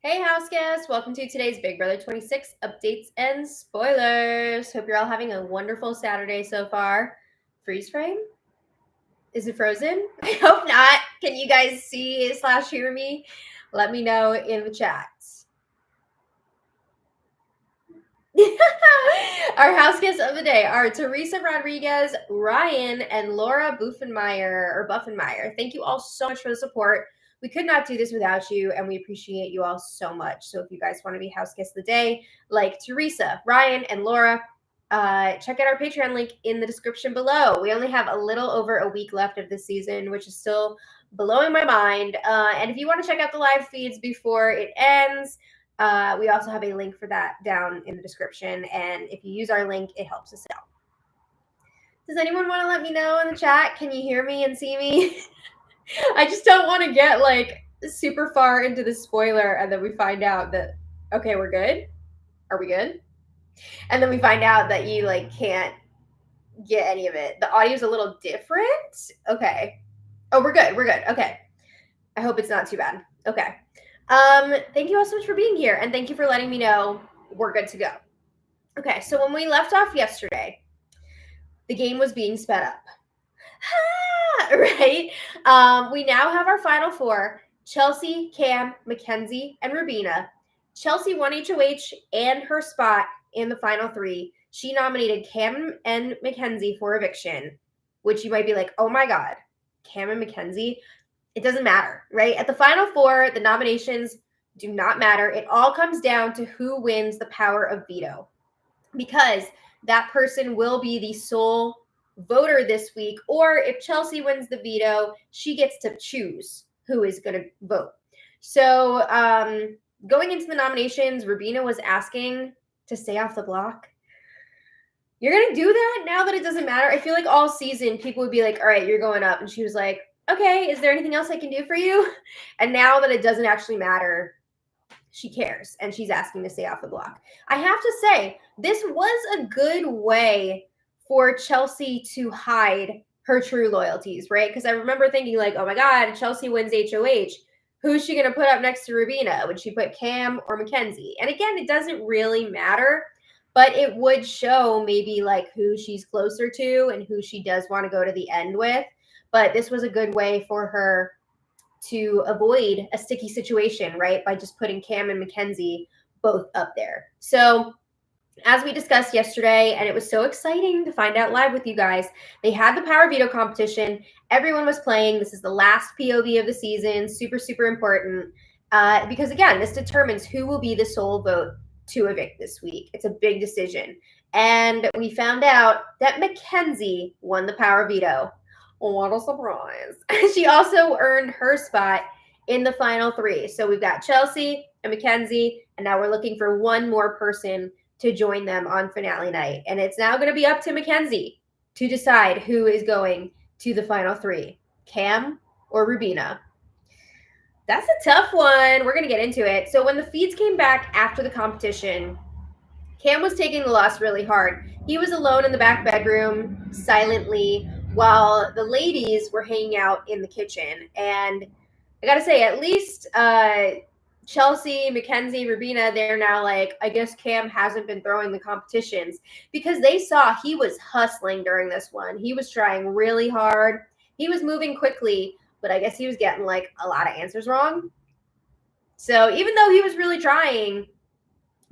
Hey, house guests! Welcome to today's Big Brother 26 updates and spoilers. Hope you're all having a wonderful Saturday so far. Freeze frame? Is it frozen? I hope not. Can you guys see / hear me? Let me know in the chats. Our house guests of the day are Teresa Rodriguez, Ryan, and Laura Buffenmeyer. Thank you all so much for the support. We could not do this without you, and we appreciate you all so much. So if you guys want to be house guests of the day, like Teresa, Ryan, and Laura, check out our Patreon link in the description below. We only have a little over a week left of this season, which is still blowing my mind. And if you want to check out the live feeds before it ends, we also have a link for that down in the description. And if you use our link, it helps us out. Does anyone want to let me know in the chat? Can you hear me and see me? I just don't want to get like super far into the spoiler and then we find out that, okay, we're good. Are we good? And then we find out that you like can't get any of it. The audio's a little different. Okay. Oh, we're good. We're good. Okay. I hope it's not too bad. Okay. Thank you all so much for being here, and thank you for letting me know we're good to go. Okay, so when we left off yesterday, the game was being sped up. Right? We now have our final four: Chelsea, Cam, McKenzie, and Rubina. Chelsea won HOH and her spot in the final three. She nominated Cam and McKenzie for eviction, which you might be like, oh my God, Cam and McKenzie? It doesn't matter, right? At the final four, the nominations do not matter. It all comes down to who wins the power of veto, because that person will be the sole voter this week. Or if Chelsea wins the veto, she gets to choose who is going to vote. So going into the nominations, Rubina was asking to stay off the block. You're going to do that now that it doesn't matter? I feel like all season people would be like, all right, you're going up. And she was like, okay, is there anything else I can do for you? And now that it doesn't actually matter, she cares, and she's asking to stay off the block. I have to say, this was a good way for Chelsea to hide her true loyalties, right? Because I remember thinking like, oh my God, Chelsea wins HOH. Who's she going to put up next to Rubina? Would she put Cam or McKenzie? And again, it doesn't really matter, but it would show maybe like who she's closer to and who she does want to go to the end with. But this was a good way for her to avoid a sticky situation, right? By just putting Cam and McKenzie both up there. So as we discussed yesterday, and it was so exciting to find out live with you guys, they had the power veto competition. Everyone was playing. This is the last POV of the season. Super, super important. Because again, this determines who will be the sole vote to evict this week. It's a big decision. And we found out that McKenzie won the power veto. What a surprise. She also earned her spot in the final three. So we've got Chelsea and McKenzie, and now we're looking for one more person to join them on finale night. And it's now going to be up to McKenzie to decide who is going to the final three, Cam or Rubina. That's a tough one. We're going to get into it. So when the feeds came back after the competition, Cam was taking the loss really hard. He was alone in the back bedroom, silently, while the ladies were hanging out in the kitchen. And I gotta say, at least Chelsea, McKenzie, Rubina, they're now like, I guess Cam hasn't been throwing the competitions, because they saw he was hustling during this one. He was trying really hard. He was moving quickly, but I guess he was getting like a lot of answers wrong. So even though he was really trying,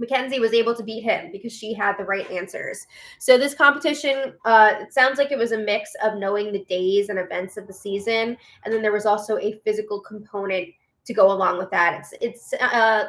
McKenzie was able to beat him because she had the right answers. So this competition, it sounds like it was a mix of knowing the days and events of the season, and then there was also a physical component to go along with that. It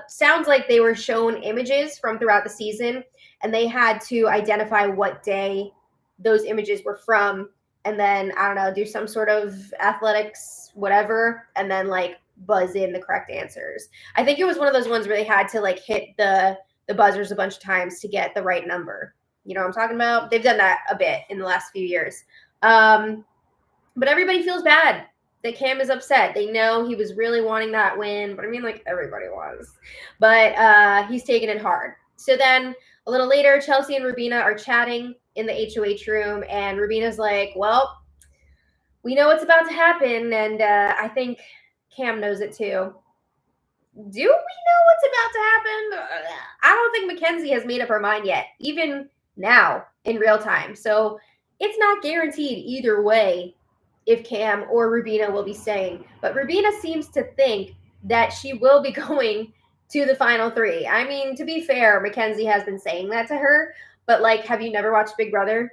sounds like they were shown images from throughout the season, and they had to identify what day those images were from, and then, I don't know, do some sort of athletics, whatever, and then like buzz in the correct answers. I think it was one of those ones where they had to like hit the buzzers a bunch of times to get the right number. You know what I'm talking about? They've done that a bit in the last few years. But everybody feels bad that Cam is upset. They know he was really wanting that win, but I mean, like, everybody was. But he's taking it hard. So then a little later, Chelsea and Rubina are chatting in the HOH room, and Rubina's like, well, we know what's about to happen, and I think Cam knows it too. Do we know what's about to happen? I don't think McKenzie has made up her mind yet, even now in real time. So it's not guaranteed either way if Cam or Rubina will be staying. But Rubina seems to think that she will be going to the final three. I mean, to be fair, McKenzie has been saying that to her. But, like, have you never watched Big Brother?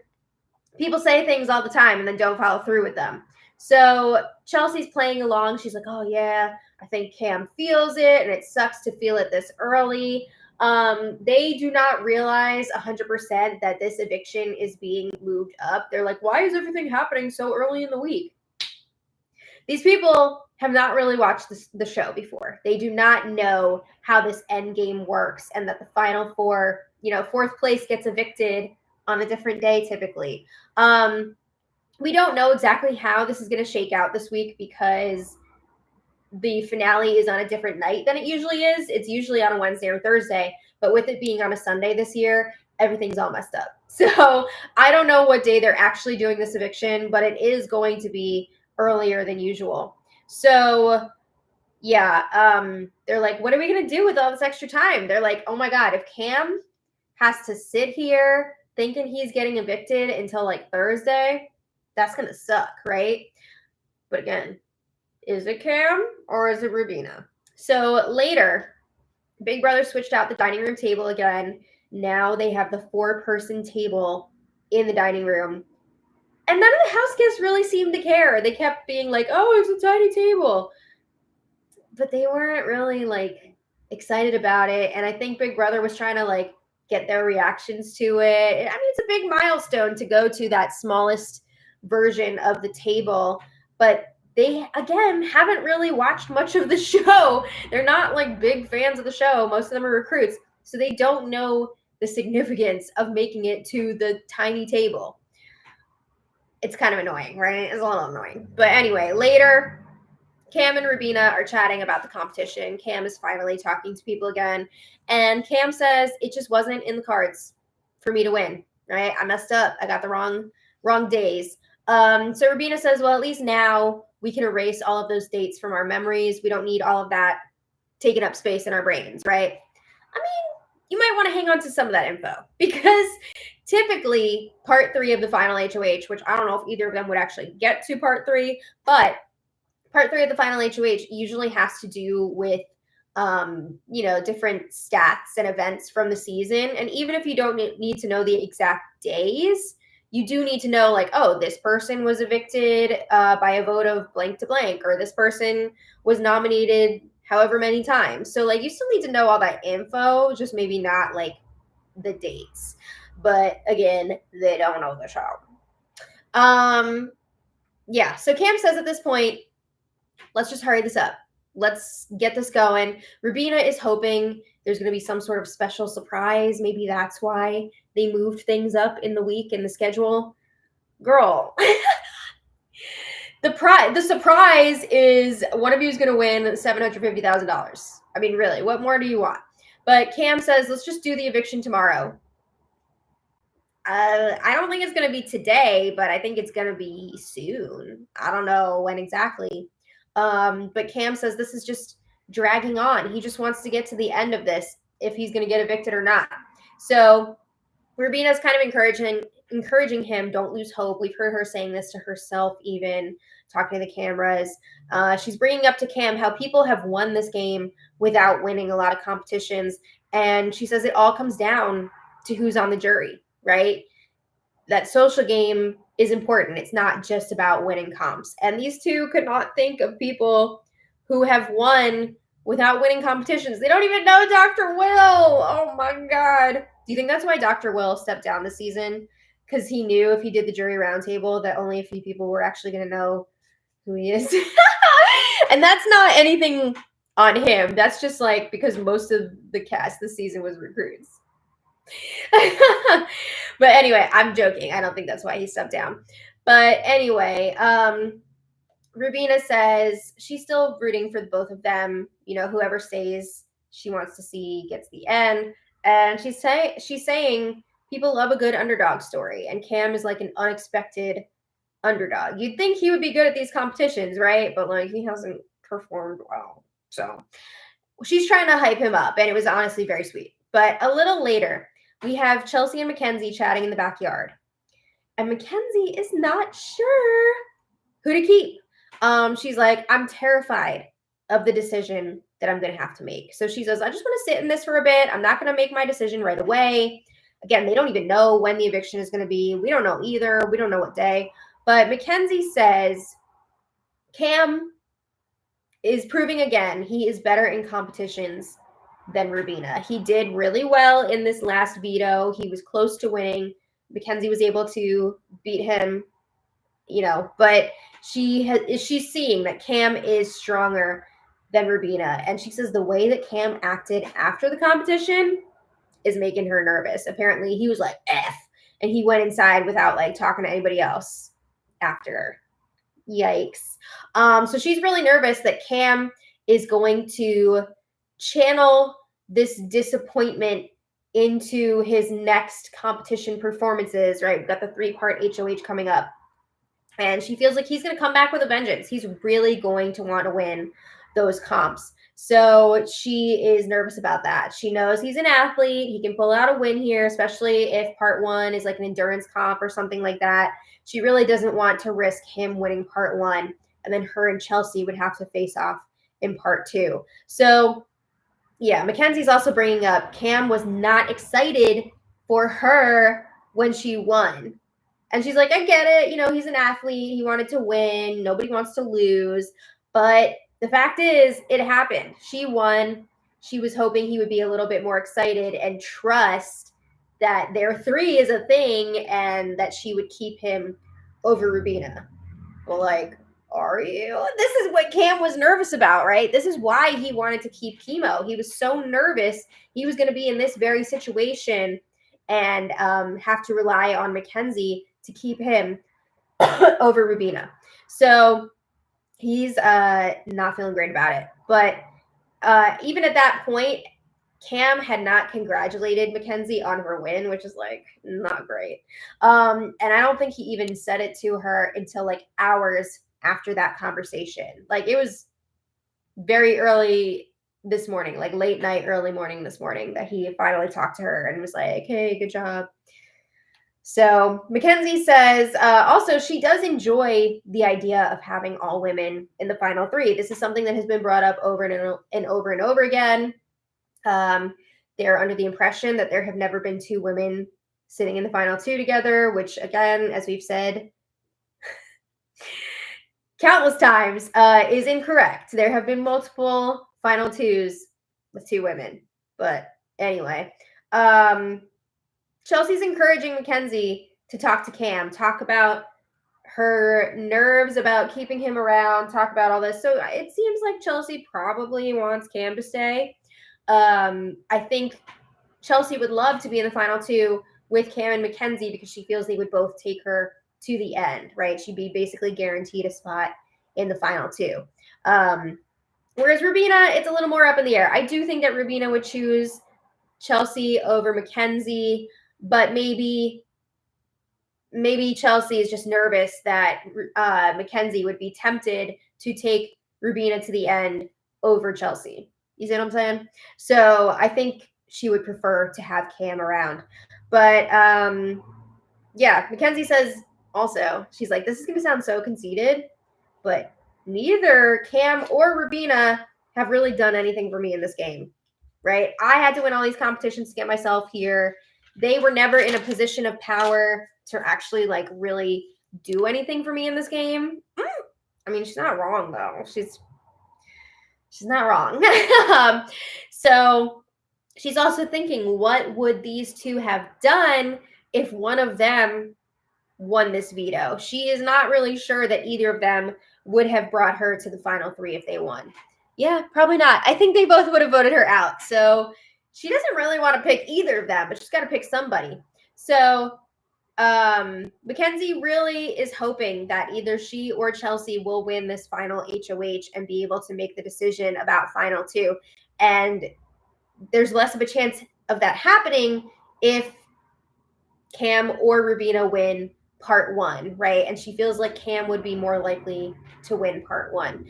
People say things all the time and then don't follow through with them. So Chelsea's playing along. She's like, oh, yeah, I think Cam feels it, and it sucks to feel it this early. They do not realize 100% that this eviction is being moved up. They're like, why is everything happening so early in the week? These people have not really watched the show before. They do not know how this end game works and that the final four, fourth place gets evicted on a different day typically. We don't know exactly how this is going to shake out this week because the finale is on a different night than it usually is. It's usually on a Wednesday or Thursday, but with it being on a Sunday this year, everything's all messed up. So I don't know what day they're actually doing this eviction, but it is going to be earlier than usual. So yeah, they're like, what are we going to do with all this extra time? They're like, oh my God, if Cam has to sit here thinking he's getting evicted until like Thursday, that's going to suck, right? But again, is it Cam or is it Rubina? So later, Big Brother switched out the dining room table again. Now they have the 4-person table in the dining room. And none of the house guests really seemed to care. They kept being like, oh, it's a tiny table. But they weren't really like excited about it. And I think Big Brother was trying to like get their reactions to it. I mean, it's a big milestone to go to that smallest version of the table. But they, again, haven't really watched much of the show. They're not like big fans of the show. Most of them are recruits. So they don't know the significance of making it to the tiny table. It's kind of annoying, right? It's a little annoying. But anyway, later, Cam and Rubina are chatting about the competition. Cam is finally talking to people again. And Cam says it just wasn't in the cards for me to win, right? I messed up. I got the wrong days. So Rubina says, well, at least now we can erase all of those dates from our memories. We don't need all of that taking up space in our brains, right? I mean, you might want to hang on to some of that info because typically part 3 of the final HOH, which I don't know if either of them would actually get to part 3, but part 3 of the final HOH usually has to do with, different stats and events from the season. And even if you don't need to know the exact days, you do need to know, like, oh, this person was evicted by a vote of blank to blank, or this person was nominated however many times. So, like, you still need to know all that info, just maybe not, like, the dates. But, again, they don't know the show. Yeah, so Cam says at this point, let's just hurry this up. Let's get this going. Rubina is hoping there's going to be some sort of special surprise. Maybe that's why they moved things up in the week in the schedule. Girl, the surprise is one of you is going to win $750,000. I mean, really, what more do you want? But Cam says, let's just do the eviction tomorrow. I don't think it's going to be today, but I think it's going to be soon. I don't know when exactly. But Cam says this is just dragging on. He just wants to get to the end of this if he's going to get evicted or not. So Rubina's kind of encouraging him, don't lose hope. We've heard her saying this to herself, even talking to the cameras. She's bringing up to Cam how people have won this game without winning a lot of competitions. And she says it all comes down to who's on the jury, right? That social game is important. It's not just about winning comps. And these two could not think of people who have won without winning competitions. They don't even know Dr. Will. Oh my God. Do you think that's why Dr. Will stepped down this season? Because he knew if he did the jury roundtable that only a few people were actually going to know who he is. And that's not anything on him. That's just like because most of the cast this season was recruits. But anyway, I'm joking. I don't think that's why he stepped down. But anyway, Rubina says she's still rooting for both of them. Whoever stays, she wants to see gets the end. And she's saying people love a good underdog story, and Cam is like an unexpected underdog. You'd think he would be good at these competitions, right? But like he hasn't performed well. So she's trying to hype him up, and it was honestly very sweet. But a little later, we have Chelsea and McKenzie chatting in the backyard. And McKenzie is not sure who to keep. She's like, I'm terrified of the decision that I'm going to have to make. So she says, I just want to sit in this for a bit. I'm not going to make my decision right away. Again, they don't even know when the eviction is going to be. We don't know either. We don't know what day. But McKenzie says Cam is proving again he is better in competitions than Rubina. He did really well in this last veto. He was close to winning. McKenzie was able to beat him, but she's seeing that Cam is stronger than Rubina. And she says the way that Cam acted after the competition is making her nervous. Apparently he was like, F, and he went inside without like talking to anybody else after. Yikes. So she's really nervous that Cam is going to channel this disappointment into his next competition performances, right? We've got the 3-part HOH coming up. And she feels like he's going to come back with a vengeance. He's really going to want to win those comps. So she is nervous about that. She knows he's an athlete. He can pull out a win here, especially if part 1 is like an endurance comp or something like that. She really doesn't want to risk him winning part 1. And then her and Chelsea would have to face off in part 2. So yeah, McKenzie's also bringing up Cam was not excited for her when she won. And she's like, I get it. He's an athlete. He wanted to win. Nobody wants to lose. But the fact is, it happened. She won. She was hoping he would be a little bit more excited and trust that their 3 is a thing and that she would keep him over Rubina. Well, like, are you? This is what Cam was nervous about, right? This is why he wanted to keep Chemo. He was so nervous he was going to be in this very situation and have to rely on McKenzie to keep him over Rubina. So he's not feeling great about it. But even at that point, Cam had not congratulated McKenzie on her win, which is like not great. And I don't think he even said it to her until like hours after that conversation. Like it was very early this morning, like late night, early morning this morning, that he finally talked to her and was like, hey, good job. So McKenzie says also she does enjoy the idea of having all women in the final 3. This is something that has been brought up over and over again. They're under the impression that there have never been 2 women sitting in the final 2 together, which again, as we've said countless times, is incorrect. There have been multiple final 2s with 2 women. But anyway, Chelsea's encouraging McKenzie to talk to Cam, talk about her nerves about keeping him around, talk about all this. So it seems like Chelsea probably wants Cam to stay. I think Chelsea would love to be in the final 2 with Cam and McKenzie because she feels they would both take her to the end, right? She'd be basically guaranteed a spot in the final 2. Whereas Rubina, it's a little more up in the air. I do think that Rubina would choose Chelsea over McKenzie, but maybe Chelsea is just nervous that McKenzie would be tempted to take Rubina to the end over Chelsea. You see what I'm saying? So I think she would prefer to have Cam around. But yeah, McKenzie says also, she's like, this is going to sound so conceited, but neither Cam or Rubina have really done anything for me in this game, right? I had to win all these competitions to get myself here. They were never in a position of power to actually like really do anything for me in this game. I mean, she's not wrong though. She's not wrong. So she's also thinking, what would these 2 have done if one of them won this veto? She is not really sure that either of them would have brought her to the final 3 if they won. Yeah, probably not. I think they both would have voted her out. So she doesn't really want to pick either of them, but she's got to pick somebody. So McKenzie really is hoping that either she or Chelsea will win this final HOH and be able to make the decision about final 2. And there's less of a chance of that happening if Cam or Rubina win part 1, right? And she feels like Cam would be more likely to win part 1.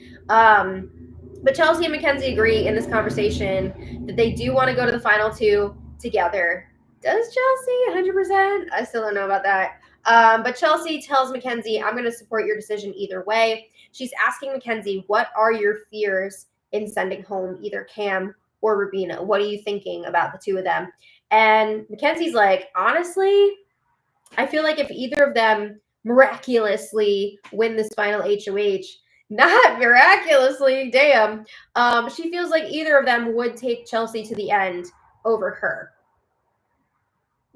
But Chelsea and McKenzie agree in this conversation that they do want to go to the final two together. Does Chelsea 100%? I still don't know about that. But Chelsea tells McKenzie, I'm going to support your decision either way. She's asking McKenzie, what are your fears in sending home either Cam or Rubina? What are you thinking about the two of them? And McKenzie's like, honestly, I feel like if either of them miraculously win this final HOH, not miraculously, damn, she feels like either of them would take Chelsea to the end over her.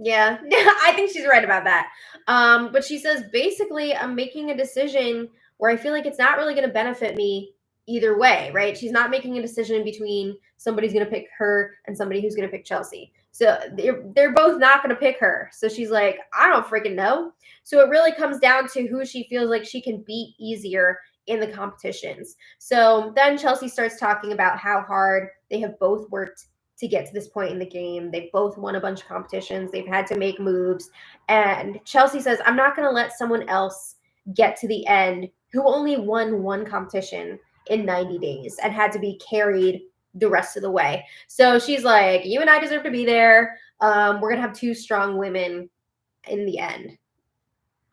Yeah, I think she's right about that. But she says, basically, I'm making a decision where I feel like it's not really going to benefit me either way, right? She's not making a decision between somebody's going to pick her and somebody who's going to pick Chelsea. So they're both not going to pick her. So she's like, I don't freaking know. So it really comes down to who she feels like she can beat easier in the competitions. So then Chelsea starts talking about how hard they have both worked to get to this point in the game. They've both won a bunch of competitions. They've had to make moves. And Chelsea says, I'm not going to let someone else get to the end who only won one competition in 90 days and had to be carried the rest of the way. So she's like, you and I deserve to be there. We're going to have two strong women in the end.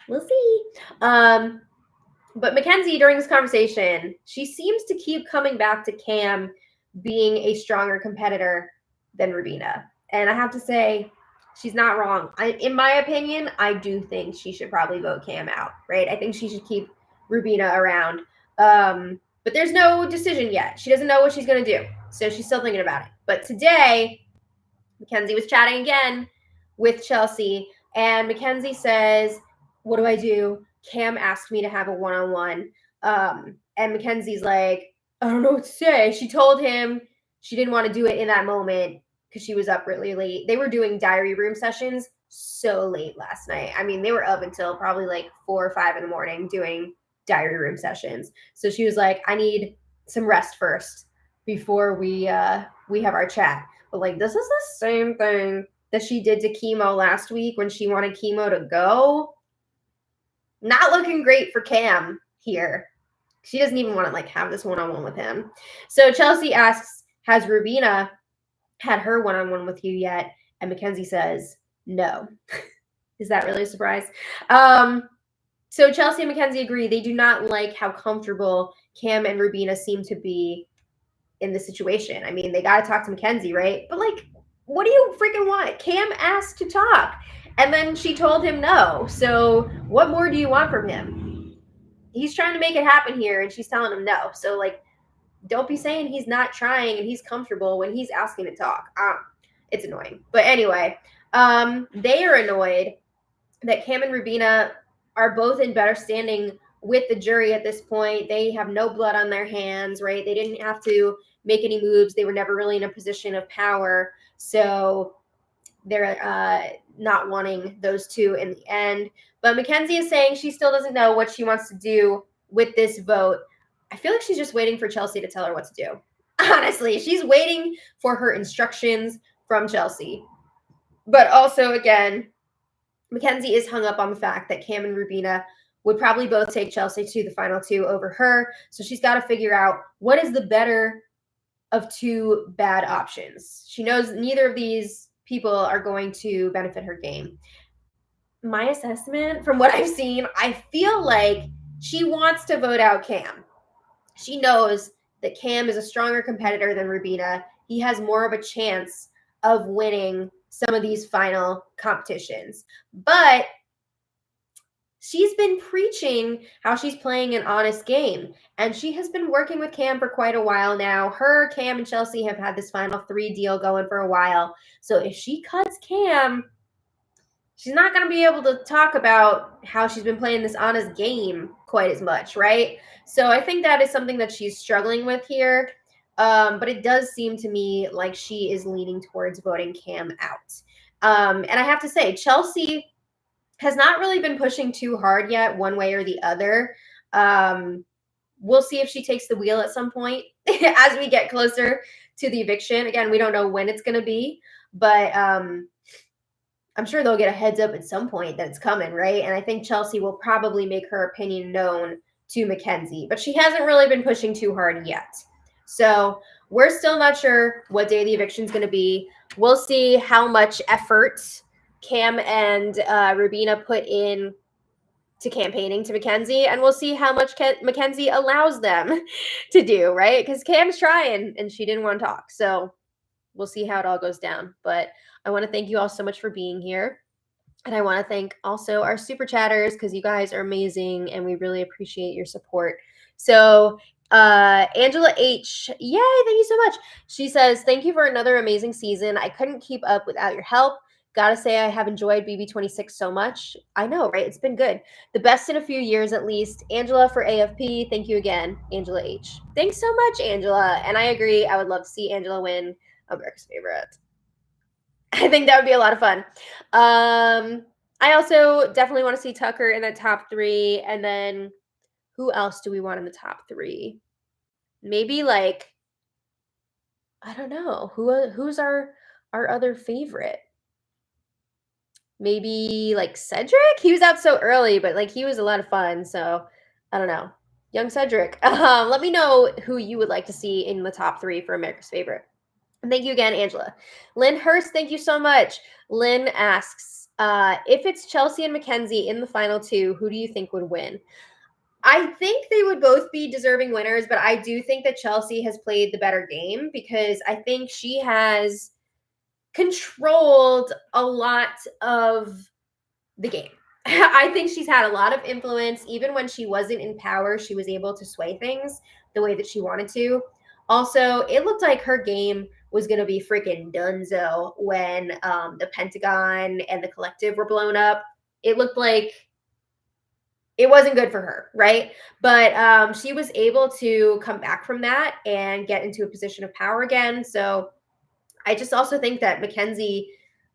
We'll see. But McKenzie, during this conversation, she seems to keep coming back to Cam being a stronger competitor than Rubina. And I have to say, she's not wrong. In my opinion, I do think she should probably vote Cam out, right? I think she should keep Rubina around. But there's no decision yet. She doesn't know what she's going to do. So she's still thinking about it. But today, McKenzie was chatting again with Chelsea. And McKenzie says, what do I do? Cam asked me to have a one-on-one. And McKenzie's like, I don't know what to say. She told him she didn't want to do it in that moment because she was up really late. They were doing diary room sessions so late last night. I mean, they were up until probably like 4 or 5 in the morning doing diary room sessions. So she was like, I need some rest first before we have our chat. But like, this is the same thing that she did to Chemo last week when she wanted Chemo to go. Not looking great for Cam here. She doesn't even want to like have this one-on-one with him. So Chelsea asks, has Rubina had her one-on-one with you yet? And McKenzie says, no. Is that really a surprise? So Chelsea and McKenzie agree. They do not like how comfortable Cam and Rubina seem to be in the situation. I mean, they got to talk to McKenzie, right? But like, what do you freaking want? Cam asked to talk. And then she told him no. So what more do you want from him? He's trying to make it happen here, and she's telling him no. So, like, don't be saying he's not trying and he's comfortable when he's asking to talk. It's annoying. But anyway, they are annoyed that Cam and Rubina are both in better standing with the jury at this point. They have no blood on their hands, right? They didn't have to make any moves. They were never really in a position of power. So they're not wanting those two in the end. But McKenzie is saying she still doesn't know what she wants to do with this vote. I feel like she's just waiting for Chelsea to tell her what to do. Honestly, she's waiting for her instructions from Chelsea. But also, again, McKenzie is hung up on the fact that Cam and Rubina would probably both take Chelsea to the final two over her. So she's got to figure out what is the better of two bad options. She knows neither of these people are going to benefit her game. My assessment from what I've seen, I feel like she wants to vote out Cam. She knows that Cam is a stronger competitor than Rubina. He has more of a chance of winning some of these final competitions. But she's been preaching how she's playing an honest game. And she has been working with Cam for quite a while now. Her, Cam, and Chelsea have had this final three deal going for a while. So if she cuts Cam, she's not going to be able to talk about how she's been playing this honest game quite as much, right? So I think that is something that she's struggling with here. But it does seem to me like she is leaning towards voting Cam out. And I have to say, Chelsea has not really been pushing too hard yet, one way or the other. We'll see if she takes the wheel at some point as we get closer to the eviction. Again, we don't know when it's going to be, but I'm sure they'll get a heads up at some point that it's coming, right? And I think Chelsea will probably make her opinion known to McKenzie, but she hasn't really been pushing too hard yet. So we're still not sure what day the eviction is going to be. We'll see how much effort Cam and Rubina put in to campaigning to McKenzie, and we'll see how much McKenzie allows them to do, right? Because Cam's trying, and she didn't want to talk. So we'll see how it all goes down. But I want to thank you all so much for being here. And I want to thank also our super chatters because you guys are amazing and we really appreciate your support. So, Angela H, yay, thank you so much. She says, thank you for another amazing season. I couldn't keep up without your help. Gotta say, I have enjoyed BB26 so much. I know, right? It's been good. The best in a few years, at least. Angela for AFP, thank you again. Angela H. Thanks so much, Angela. And I agree. I would love to see Angela win America's Favorite. I think that would be a lot of fun. I also definitely want to see Tucker in the top 3. And then who else do we want in the top 3? Maybe like, I don't know. Who's our other favorite? Maybe like Cedric? He was out so early, but like he was a lot of fun. So I don't know. Young Cedric. Let me know who you would like to see in the top 3 for America's Favorite. Thank you again, Angela. Lynn Hurst, thank you so much. Lynn asks, if it's Chelsea and McKenzie in the final 2, who do you think would win? I think they would both be deserving winners, but I do think that Chelsea has played the better game because I think she has controlled a lot of the game. I think she's had a lot of influence. Even when she wasn't in power, she was able to sway things the way that she wanted to. Also, it looked like her game was going to be freaking donezo when the Pentagon and the Collective were blown up. It looked like it wasn't good for her, right? But she was able to come back from that and get into a position of power again. So I just also think that McKenzie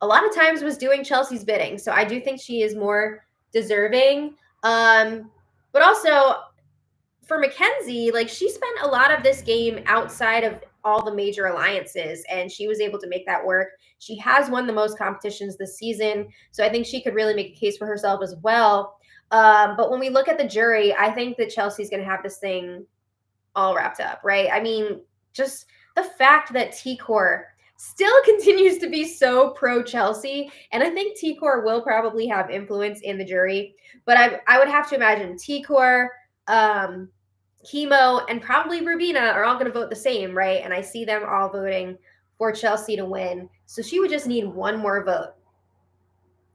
a lot of times was doing Chelsea's bidding. So I do think she is more deserving. But also for McKenzie, like she spent a lot of this game outside of all the major alliances and she was able to make that work. She has won the most competitions this season. So I think she could really make a case for herself as well. But when we look at the jury, I think that Chelsea's going to have this thing all wrapped up, right? I mean, just the fact that T-Core still continues to be so pro Chelsea, and I think T-Core will probably have influence in the jury, but I would have to imagine T-Core, Chemo, and probably Rubina are all going to vote the same, right? And I see them all voting for Chelsea to win. So she would just need one more vote.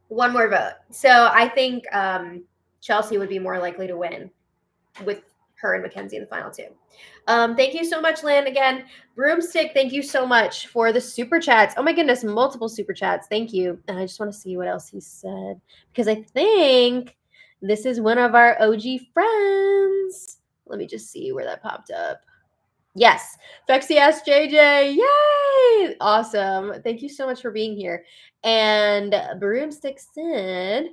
One more vote. So I think Chelsea would be more likely to win with her and McKenzie in the final 2. Thank you so much, Lynn. Again, Broomstick, thank you so much for the super chats. Oh my goodness, multiple super chats. Thank you. And I just want to see what else he said because I think this is one of our OG friends. Let me just see where that popped up. Yes, Fexy SJJ. Yay! Awesome. Thank you so much for being here. And Broomstick said,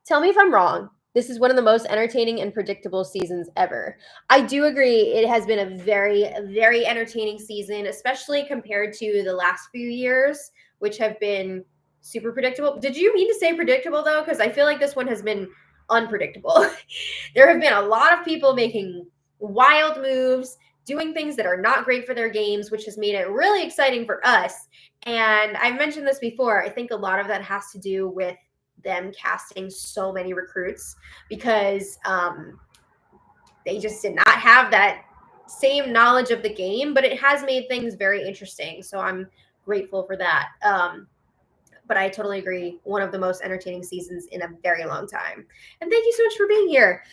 tell me if I'm wrong. This is one of the most entertaining and predictable seasons ever. I do agree. It has been a very, very entertaining season, especially compared to the last few years, which have been super predictable. Did you mean to say predictable, though? Because I feel like this one has been unpredictable. There have been a lot of people making wild moves, doing things that are not great for their games, which has made it really exciting for us. And I've mentioned this before. I think a lot of that has to do with them casting so many recruits because they just did not have that same knowledge of the game, but it has made things very interesting. So I'm grateful for that. But I totally agree. One of the most entertaining seasons in a very long time. And thank you so much for being here.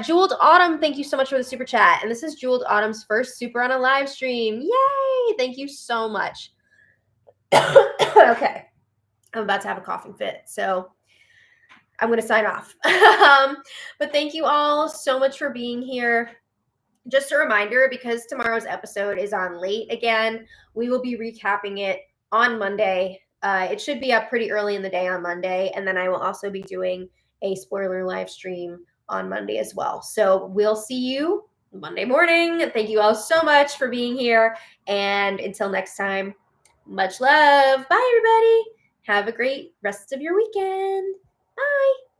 Jeweled Autumn, thank you so much for the super chat. And this is Jeweled Autumn's first super on a live stream. Yay! Thank you so much. Okay. I'm about to have a coughing fit. So I'm going to sign off. But thank you all so much for being here. Just a reminder, because tomorrow's episode is on late again, we will be recapping it on Monday. It should be up pretty early in the day on Monday. And then I will also be doing a spoiler live stream on Monday as well. So we'll see you Monday morning. Thank you all so much for being here. And until next time, much love. Bye, everybody. Have a great rest of your weekend. Bye.